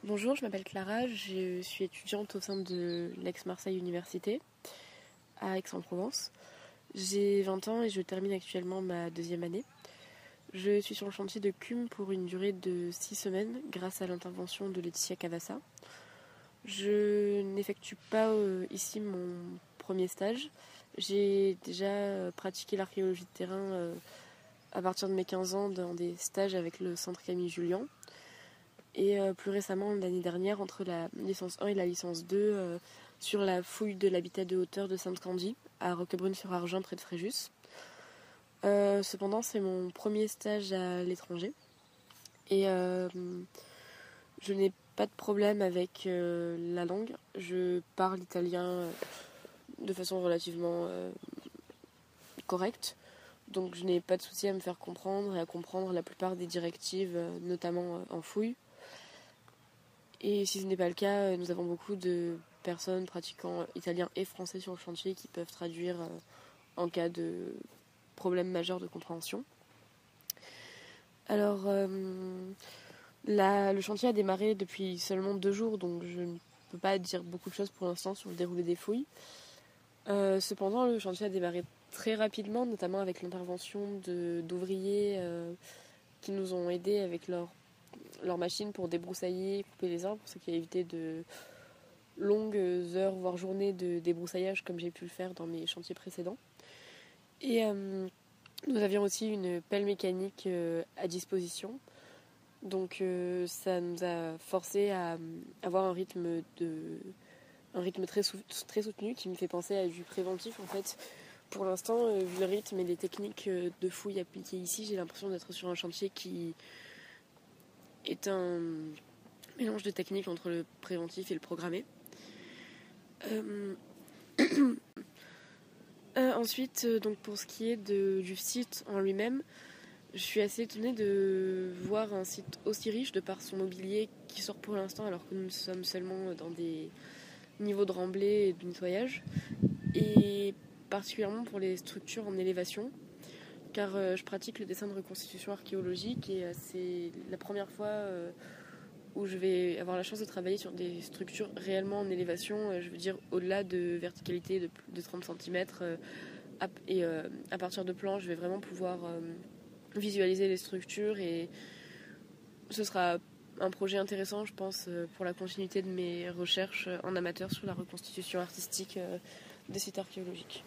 Bonjour, je m'appelle Clara, je suis étudiante au sein de l'Aix-Marseille Université à Aix-en-Provence. J'ai 20 ans et je termine actuellement ma deuxième année. Je suis sur le chantier de CUM pour une durée de 6 semaines grâce à l'intervention de Laetitia Cavassa. Je n'effectue pas ici mon premier stage. J'ai déjà pratiqué l'archéologie de terrain à partir de mes 15 ans dans des stages avec le Centre Camille Jullian. Et plus récemment, l'année dernière, entre la licence 1 et la licence 2, sur la fouille de l'habitat de hauteur de Sainte-Candie, à Roquebrune-sur-Argent, près de Fréjus. Cependant, c'est mon premier stage à l'étranger. Et je n'ai pas de problème avec la langue. Je parle italien de façon relativement correcte. Donc je n'ai pas de souci à me faire comprendre et à comprendre la plupart des directives, notamment en fouille. Et si ce n'est pas le cas, nous avons beaucoup de personnes pratiquant italien et français sur le chantier qui peuvent traduire en cas de problème majeur de compréhension. Alors, le chantier a démarré depuis seulement 2 jours, donc je ne peux pas dire beaucoup de choses pour l'instant sur le déroulé des fouilles. Cependant, le chantier a démarré très rapidement, notamment avec l'intervention d'ouvriers qui nous ont aidés avec leur machine pour débroussailler, couper les arbres, ce qui a évité de longues heures, voire journées de débroussaillage comme j'ai pu le faire dans mes chantiers précédents. Et nous avions aussi une pelle mécanique à disposition. Donc ça nous a forcé à avoir un rythme très soutenu qui me fait penser à du préventif en fait. Pour l'instant, vu le rythme et les techniques de fouille appliquées ici, j'ai l'impression d'être sur un chantier qui est un mélange de techniques entre le préventif et le programmé. Ensuite, donc pour ce qui est du site en lui-même, je suis assez étonnée de voir un site aussi riche de par son mobilier qui sort pour l'instant alors que nous sommes seulement dans des niveaux de remblai et de nettoyage, et particulièrement pour les structures en élévation, car je pratique le dessin de reconstitution archéologique et c'est la première fois où je vais avoir la chance de travailler sur des structures réellement en élévation, je veux dire au-delà de verticalité de 30 cm, et à partir de plans, je vais vraiment pouvoir visualiser les structures, et ce sera un projet intéressant, je pense, pour la continuité de mes recherches en amateur sur la reconstitution artistique des sites archéologiques.